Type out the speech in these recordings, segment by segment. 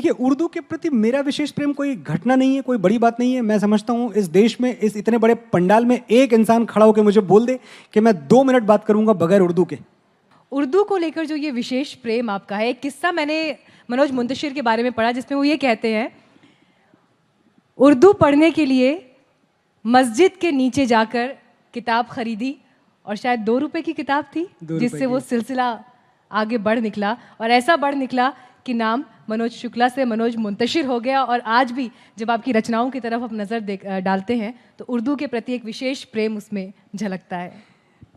देखिए, उर्दू के प्रति मेरा विशेष प्रेम कोई घटना नहीं है, कोई बड़ी बात नहीं है। मैं समझता हूँ इस देश में, इस इतने बड़े पंडाल में एक इंसान खड़ा होकर मुझे बोल दे कि मैं 2 मिनट बात करूंगा बगैर उर्दू के। उर्दू को लेकर जो ये विशेष प्रेम आपका है, एक किस्सा मैंने मनोज मुंतशिर के बारे में पढ़ा जिसमें वो ये कहते हैं, उर्दू पढ़ने के लिए मस्जिद के नीचे जाकर किताब खरीदी और शायद 2 रुपए की किताब थी, जिससे वो सिलसिला आगे बढ़ निकला और ऐसा बढ़ निकला कि नाम मनोज शुक्ला से मनोज मुंतशिर हो गया। और आज भी जब आपकी रचनाओं की तरफ आप नज़र डालते हैं तो उर्दू के प्रति एक विशेष प्रेम उसमें झलकता है।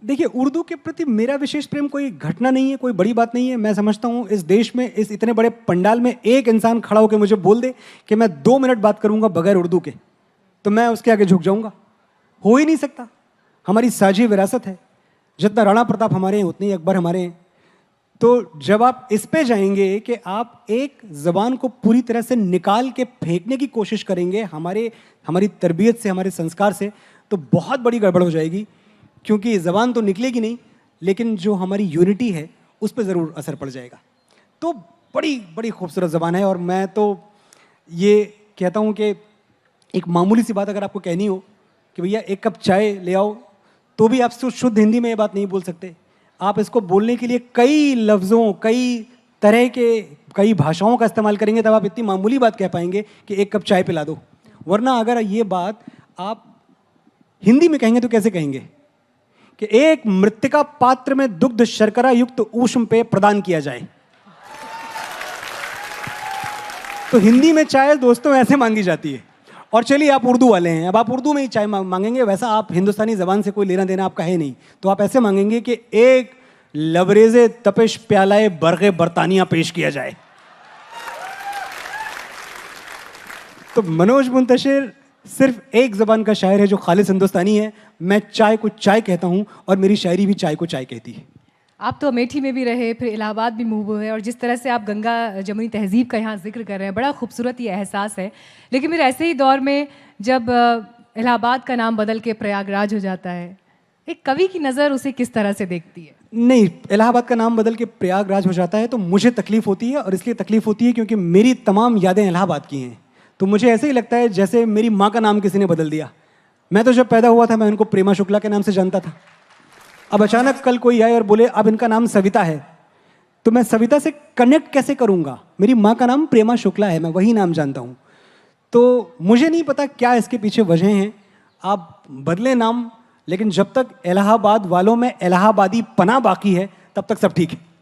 देखिए, उर्दू के प्रति मेरा विशेष प्रेम कोई घटना नहीं है, कोई बड़ी बात नहीं है। मैं समझता हूँ इस देश में, इस इतने बड़े पंडाल में एक इंसान खड़ा होकर मुझे बोल दे कि मैं 2 मिनट बात करूंगा बगैर उर्दू के, तो मैं उसके आगे झुक जाऊंगा। हो ही नहीं सकता। हमारी साझी विरासत है। जितना राणा प्रताप हमारे हैं उतने ही अकबर हमारे हैं। तो जब आप इस पे जाएंगे कि आप एक ज़बान को पूरी तरह से निकाल के फेंकने की कोशिश करेंगे हमारी तरबियत से, हमारे संस्कार से, तो बहुत बड़ी गड़बड़ हो जाएगी। क्योंकि ज़बान तो निकलेगी नहीं, लेकिन जो हमारी यूनिटी है उस पर ज़रूर असर पड़ जाएगा। तो बड़ी बड़ी खूबसूरत ज़बान है। और मैं तो ये कहता हूँ कि एक मामूली सी बात अगर आपको कहनी हो कि भैया 1 कप चाय ले आओ, तो भी आप शुद्ध हिंदी में ये बात नहीं बोल सकते। आप इसको बोलने के लिए कई लफ्ज़ों, कई तरह के, कई भाषाओं का इस्तेमाल करेंगे, तब आप इतनी मामूली बात कह पाएंगे कि 1 कप चाय पिला दो। वरना अगर ये बात आप हिंदी में कहेंगे तो कैसे कहेंगे कि एक मृत्तिका पात्र में दुग्ध शर्करा युक्त ऊष्म पेय प्रदान किया जाए। तो हिंदी में चाय दोस्तों ऐसे मांगी जाती है। और चलिए, आप उर्दू वाले हैं, अब आप उर्दू में ही चाय मांगेंगे। वैसा आप हिंदुस्तानी ज़बान से कोई लेना देना आपका है नहीं, तो आप ऐसे मांगेंगे कि एक लबरेज़े तपिश प्यालाए बरगे बरतानिया पेश किया जाए। तो मनोज मुंतशिर सिर्फ एक ज़बान का शायर है जो खालिस हिंदुस्तानी है। मैं चाय को चाय कहता हूँ और मेरी शायरी भी चाय को चाय कहती है। आप तो अमेठी में भी रहे, फिर इलाहाबाद भी मूव हुए, और जिस तरह से आप गंगा जमुनी तहजीब का यहाँ जिक्र कर रहे हैं, बड़ा खूबसूरत ये एहसास है। लेकिन फिर ऐसे ही दौर में जब इलाहाबाद का नाम बदल के प्रयागराज हो जाता है, एक कवि की नज़र उसे किस तरह से देखती है? नहीं, इलाहाबाद का नाम बदल के प्रयागराज हो जाता है तो मुझे तकलीफ़ होती है। और इसलिए तकलीफ़ होती है क्योंकि मेरी तमाम यादें इलाहाबाद की हैं। तो मुझे ऐसे ही लगता है जैसे मेरी माँ का नाम किसी ने बदल दिया। मैं तो जब पैदा हुआ था मैं उनको प्रेमा शुक्ला के नाम से जानता था। अब अचानक कल कोई आए और बोले अब इनका नाम सविता है, तो मैं सविता से कनेक्ट कैसे करूँगा? मेरी माँ का नाम प्रेमा शुक्ला है, मैं वही नाम जानता हूँ। तो मुझे नहीं पता क्या इसके पीछे वजह हैं। आप बदले नाम, लेकिन जब तक इलाहाबाद वालों में इलाहाबादी पना बाकी है तब तक सब ठीक है।